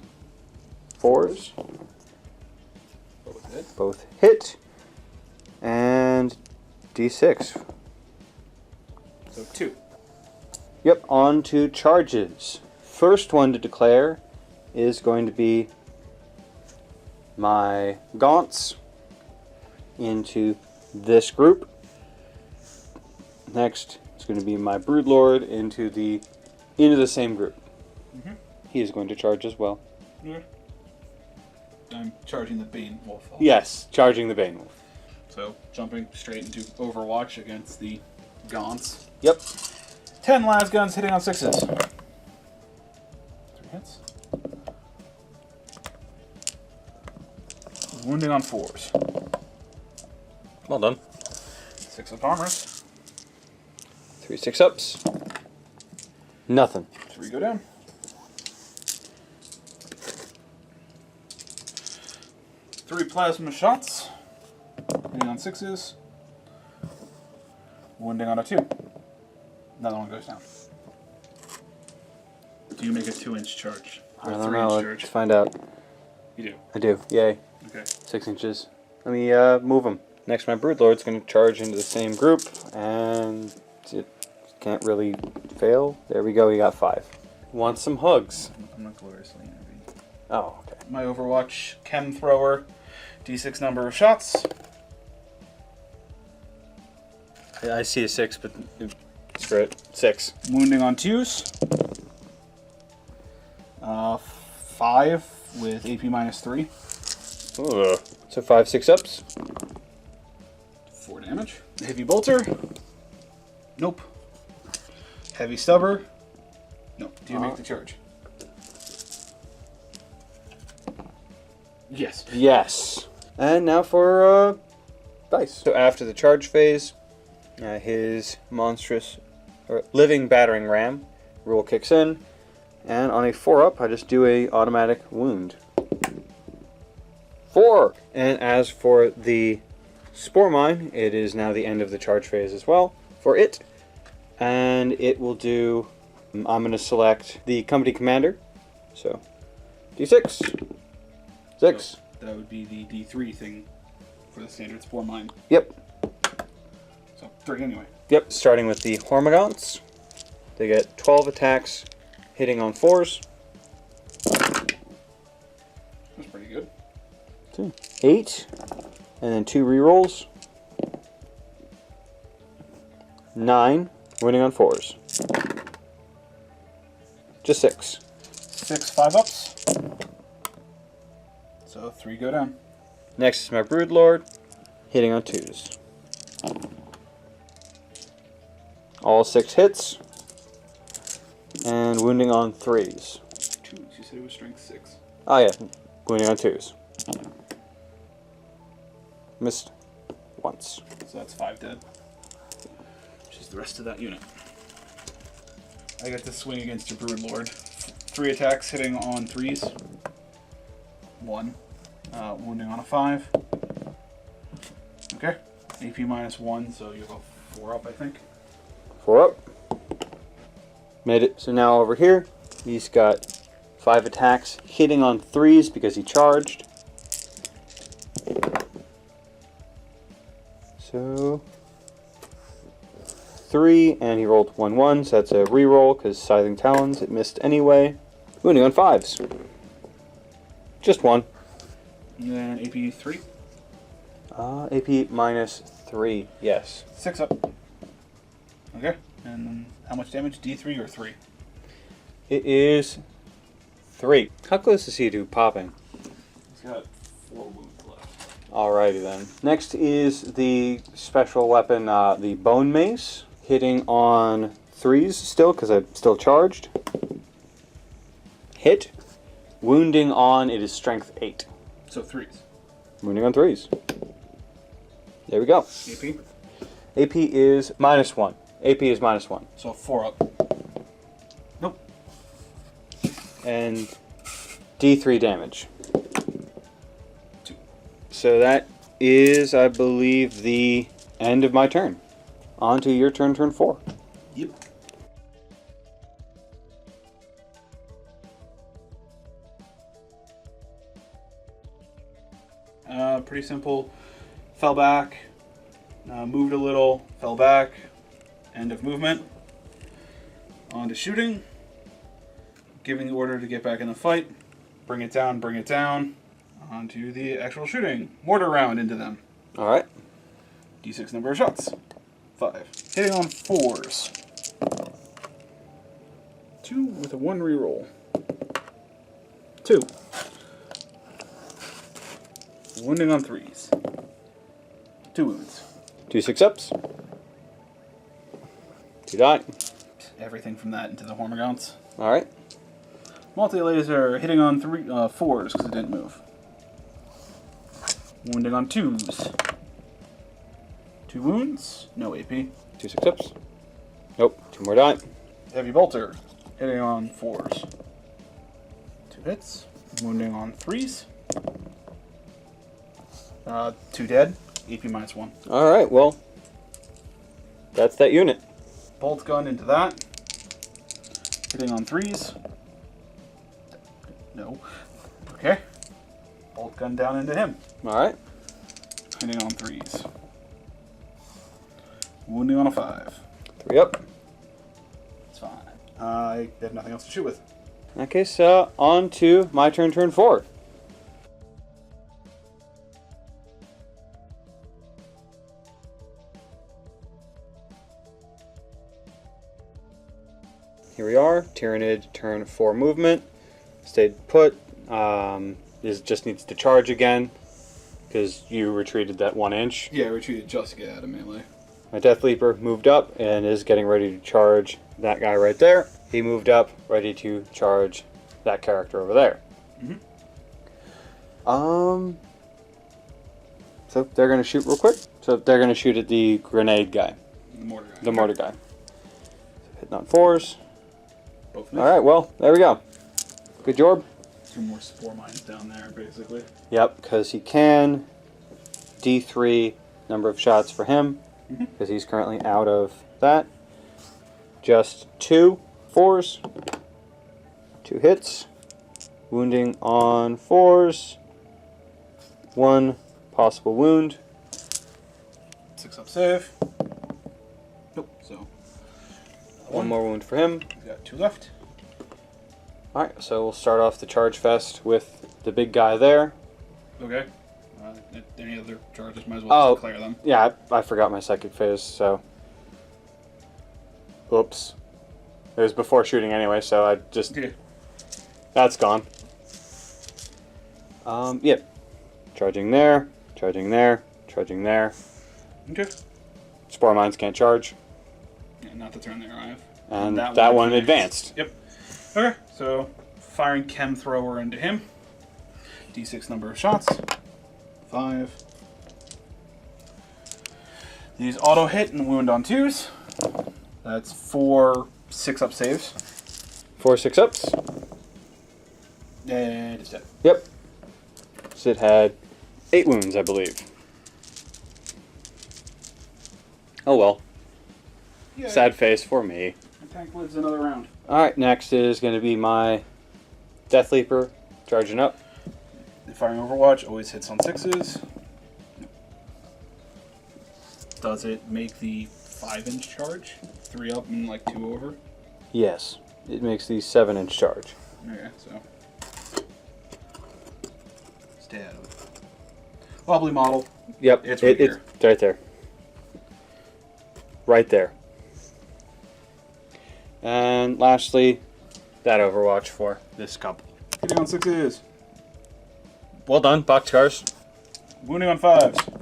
Speaker 3: 4s. Both hit. And D6.
Speaker 2: So 2.
Speaker 3: Yep, on to charges. First one to declare is going to be my gaunts into this group. Next, it's going to be my broodlord into the same group.
Speaker 2: Mm-hmm.
Speaker 3: He is going to charge as well.
Speaker 2: Yeah. I'm charging the Bane Wolf.
Speaker 3: Yes, charging the Bane Wolf.
Speaker 2: So jumping straight into Overwatch against the Gaunts.
Speaker 3: Yep.
Speaker 2: 10 las guns hitting on 6s. 3 hits. Wounding on 4s.
Speaker 3: Well done.
Speaker 2: 6 up armors.
Speaker 3: 3 6-ups. Nothing.
Speaker 2: 3 go down. 3 plasma shots. Hitting on 6s. Wounding on a 2. Another one goes down. Do you make a 2-inch charge?
Speaker 3: I
Speaker 2: Or a
Speaker 3: don't
Speaker 2: 3-inch
Speaker 3: know.
Speaker 2: charge?
Speaker 3: Let's find out.
Speaker 2: You do.
Speaker 3: I do. Yay.
Speaker 2: Okay.
Speaker 3: 6 inches. Let me move him. Next, my broodlord's going to charge into the same group, and it can't really fail. There we go. He got 5. Want some hugs?
Speaker 2: I'm not gloriously intervened.
Speaker 3: Oh, okay.
Speaker 2: My Overwatch chem thrower, D6 number of shots.
Speaker 3: I see a 6, but screw it. 6.
Speaker 2: Wounding on 2s. 5 with AP minus 3.
Speaker 3: Ugh. So 5 6-ups.
Speaker 2: 4 damage. Heavy bolter. Nope. Heavy stubber. No. Do you make the charge? Yes.
Speaker 3: Yes. And now for dice. So after the charge phase, his monstrous or living battering ram rule kicks in, and on a 4-up, I just do a automatic wound. 4. And as for the spore mine, it is now the end of the charge phase as well for it, and it will do. I'm going to select the company commander. So D6. 6.
Speaker 2: So that would be the D3 thing for the standard spore mine.
Speaker 3: Yep.
Speaker 2: So 3 anyway.
Speaker 3: Yep, starting with the Hormagaunts. They get 12 attacks, hitting on 4s.
Speaker 2: That's pretty good.
Speaker 3: 8, and then 2 rerolls. 9, winning on 4s. Just 6.
Speaker 2: 6 5-ups. So 3 go down.
Speaker 3: Next is my Broodlord, hitting on 2s. All 6 hits, and wounding on 3s.
Speaker 2: 2s. You said it was strength 6.
Speaker 3: Oh yeah, wounding on 2s. Missed once.
Speaker 2: So that's 5 dead. Which is the rest of that unit. I get to swing against your Brood Lord. 3 attacks hitting on 3s. 1. Wounding on a 5. Okay. AP -1, so you have a 4 up, I think.
Speaker 3: 4 up. Made it. So now over here, he's got 5 attacks hitting on 3s because he charged. So 3, and he rolled 1-1, so that's a reroll because Scything Talons, it missed anyway. Wounding on 5s. Just 1.
Speaker 2: And then AP 3.
Speaker 3: AP -3, yes.
Speaker 2: 6 up. Okay. And then how much damage? D3 or 3?
Speaker 3: It is 3. How close is he to popping?
Speaker 2: He's got 4 wounds left.
Speaker 3: Alrighty then. Next is the special weapon, the Bone Mace, hitting on 3s still because I'm still charged. Hit. Wounding on, it is strength 8.
Speaker 2: So 3s.
Speaker 3: Wounding on 3s. There we go.
Speaker 2: AP?
Speaker 3: AP is -1. AP is -1.
Speaker 2: So 4 up. Nope.
Speaker 3: And D3 damage.
Speaker 2: 2.
Speaker 3: So that is, I believe, the end of my turn. On to your turn, turn 4.
Speaker 2: Yep. Pretty simple. Fell back, moved a little, fell back, end of movement. On to shooting. Giving the order to get back in the fight. Bring it down, bring it down. On to the actual shooting. Mortar round into them.
Speaker 3: Alright.
Speaker 2: D6 number of shots. 5. Hitting on 4s. 2 with a 1 reroll. 2. Wounding on 3s. 2 wounds.
Speaker 3: 2 6-ups. 2 die.
Speaker 2: Everything from that into the Hormagaunts.
Speaker 3: Alright.
Speaker 2: Multi-laser hitting on 4s because it didn't move. Wounding on 2s. 2 wounds. No AP.
Speaker 3: 2 6-ups. Nope. 2 more die.
Speaker 2: Heavy bolter hitting on 4s. 2 hits. Wounding on 3s. 2 dead. AP -1.
Speaker 3: Alright, well, that's that unit.
Speaker 2: Bolt gun into that. Hitting on 3s. No. Okay. Bolt gun down into him.
Speaker 3: Alright.
Speaker 2: Hitting on 3s. Wounding on a 5.
Speaker 3: 3 up.
Speaker 2: It's fine. I have nothing else to shoot with.
Speaker 3: In that case, on to my turn, turn 4. Here we are, Tyranid, turn 4 movement. Stayed put. This just needs to charge again because you retreated that 1 inch.
Speaker 2: Yeah, I retreated just to get out of melee.
Speaker 3: My Death Leaper moved up and is getting ready to charge that guy right there. He moved up, ready to charge that character over there.
Speaker 2: Mm-hmm.
Speaker 3: So they're going to shoot real quick. So they're going to shoot at the grenade guy.
Speaker 2: The mortar guy.
Speaker 3: The mortar guy. Hitting on 4s.
Speaker 2: Both
Speaker 3: Alright, well, there we go. Good job.
Speaker 2: 2 more spore mines down there, basically.
Speaker 3: Yep, because he can. D3 number of shots for him, because he's currently out of that. Just 2 4s. 2 hits. Wounding on 4s. 1 possible wound.
Speaker 2: 6 up save. Nope, so.
Speaker 3: 1 more wound for him.
Speaker 2: He's got 2 left.
Speaker 3: Alright, so we'll start off the charge fest with the big guy there.
Speaker 2: Okay. Any other charges, might as well just declare them.
Speaker 3: Yeah, I forgot my psychic phase, so. Oops. It was before shooting anyway, so I just.
Speaker 2: Okay.
Speaker 3: That's gone. Yep. Charging there, charging there, charging there.
Speaker 2: Okay.
Speaker 3: Spore mines can't charge.
Speaker 2: Yeah, not the turn they arrive.
Speaker 3: And that one advanced.
Speaker 2: Yep. Okay, so firing chem thrower into him. D6 number of shots. 5. These auto hit and wound on 2s. That's 4 6-up saves.
Speaker 3: 4 6-ups.
Speaker 2: And it's dead.
Speaker 3: Yep. So it had 8 wounds, I believe. Oh well.
Speaker 2: Yeah,
Speaker 3: Sad face for me.
Speaker 2: the tank lives another round.
Speaker 3: Alright, next is going to be my Death Leaper charging up.
Speaker 2: Firing Overwatch always hits on 6s. Does it make the 5-inch charge? 3 up and like 2 over?
Speaker 3: Yes, it makes the 7-inch charge.
Speaker 2: Okay, so. Stay out of it. Wobbly model.
Speaker 3: Yep,
Speaker 2: It's right here.
Speaker 3: It's right there. Right there. And lastly, that Overwatch for this couple.
Speaker 2: Hitting on 6s.
Speaker 3: Well done, boxcars.
Speaker 2: Wounding on 5s.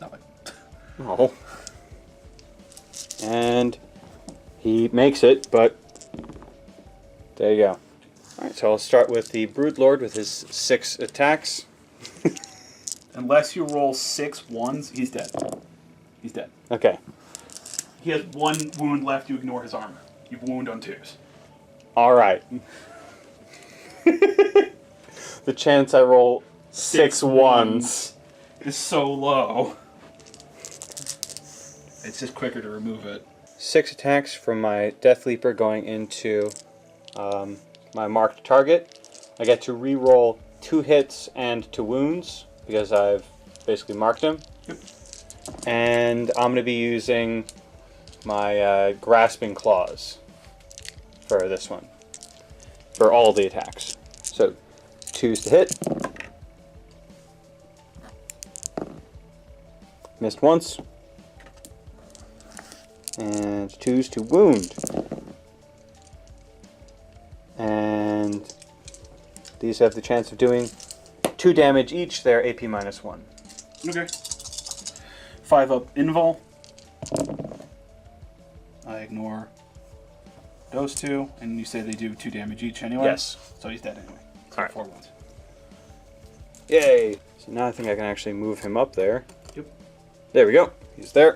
Speaker 2: Nothing.
Speaker 3: Oh. And he makes it, but there you go. Alright, so I'll start with the Broodlord with his 6 attacks.
Speaker 2: Unless you roll 6 ones, he's dead. He's dead.
Speaker 3: Okay.
Speaker 2: He has 1 wound left, you ignore his armor. You wound on 2s.
Speaker 3: Alright. The chance I roll 6 ones.
Speaker 2: Is so low. It's just quicker to remove it.
Speaker 3: 6 attacks from my Death Leaper going into my marked target. I get to re-roll 2 hits and 2 wounds because I've basically marked him.
Speaker 2: Yep.
Speaker 3: And I'm going to be using my Grasping Claws for this one. For all the attacks. So, 2s to hit. Missed once. And 2s to wound. And these have the chance of doing 2 damage each. They're AP -1.
Speaker 2: Okay. 5-up invul. I ignore those 2, and you say they do 2 damage each anyway?
Speaker 3: Yes.
Speaker 2: So he's dead anyway. So
Speaker 3: Alright.
Speaker 2: 4 wounds.
Speaker 3: Yay! So now I think I can actually move him up there.
Speaker 2: Yep.
Speaker 3: There we go. He's there.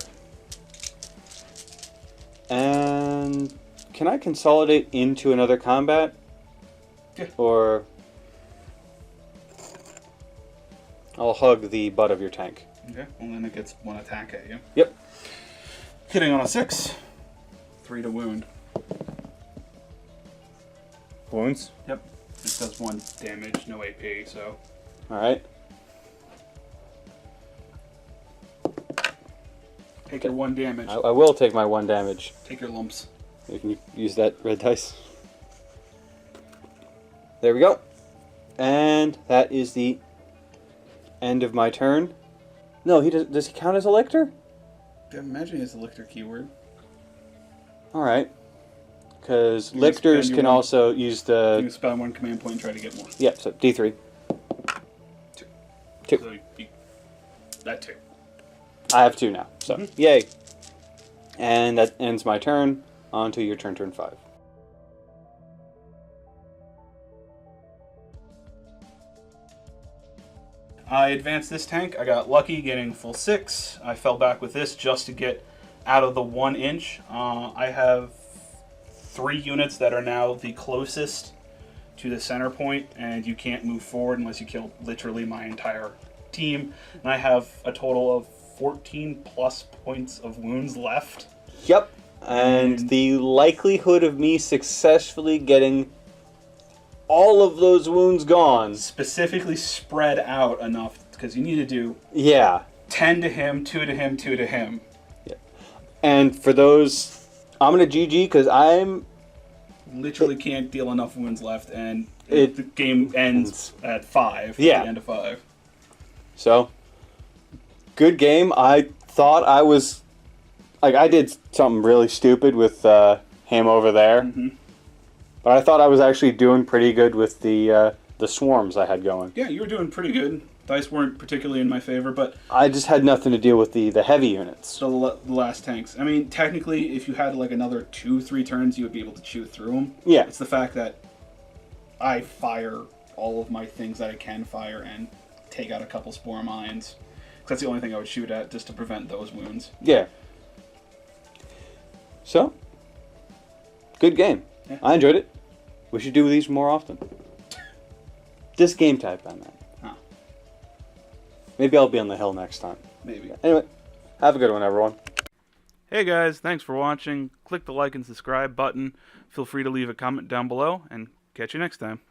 Speaker 3: And can I consolidate into another combat?
Speaker 2: Yeah.
Speaker 3: Or I'll hug the butt of your tank.
Speaker 2: Okay, well then it gets 1 attack at you.
Speaker 3: Yep.
Speaker 2: Hitting on a 6. 3 to wound.
Speaker 3: Wounds.
Speaker 2: Yep. This does 1 damage, no AP, so.
Speaker 3: Alright.
Speaker 2: Take your 1 damage.
Speaker 3: I will take my 1 damage.
Speaker 2: Take your lumps.
Speaker 3: You can use that red dice. There we go. And that is the end of my turn. No, he does he count as a lictor?
Speaker 2: I imagine it's a lictor keyword.
Speaker 3: Alright. Because
Speaker 2: You can
Speaker 3: lictors
Speaker 2: spend
Speaker 3: can
Speaker 2: your one-
Speaker 3: also use
Speaker 2: You
Speaker 3: the...
Speaker 2: can spend 1 command point and try to get more.
Speaker 3: Yep, so D3. 2.
Speaker 2: So that 2.
Speaker 3: I have 2 now, so yay. And that ends my turn. On to your turn 5.
Speaker 2: I advanced this tank. I got lucky getting full 6. I fell back with this just to get out of the 1 inch. I have 3 units that are now the closest to the center point, and you can't move forward unless you kill literally my entire team. And I have a total of 14 plus points of wounds left.
Speaker 3: Yep. And the likelihood of me successfully getting all of those wounds gone.
Speaker 2: Specifically spread out enough, because you need to do
Speaker 3: Yeah.
Speaker 2: 10 to him, 2 to him, 2 to him.
Speaker 3: Yeah. And for those, I'm going to GG because I'm...
Speaker 2: Literally can't deal enough wounds left, and
Speaker 3: It-
Speaker 2: the game ends at 5.
Speaker 3: Yeah.
Speaker 2: At the end of 5.
Speaker 3: So, good game. I thought I was... Like, I did something really stupid with him over there.
Speaker 2: Mm-hmm.
Speaker 3: But I thought I was actually doing pretty good with the swarms I had going.
Speaker 2: Yeah, you were doing pretty good. Dice weren't particularly in my favor, but
Speaker 3: I just had nothing to deal with the heavy units.
Speaker 2: the last tanks. I mean, technically, if you had like another 2-3 turns, you would be able to chew through them.
Speaker 3: Yeah.
Speaker 2: It's the fact that I fire all of my things that I can fire and take out a couple spore mines. 'Cause that's the only thing I would shoot at, just to prevent those wounds.
Speaker 3: Yeah. So, Good game.
Speaker 2: Yeah.
Speaker 3: I enjoyed it. We should do these more often. This game type, I meant.
Speaker 2: Huh.
Speaker 3: Maybe I'll be on the hill next time.
Speaker 2: Maybe.
Speaker 3: Anyway, have a good one, everyone.
Speaker 2: Hey guys, thanks for watching. Click the like and subscribe button. Feel free to leave a comment down below, and catch you next time.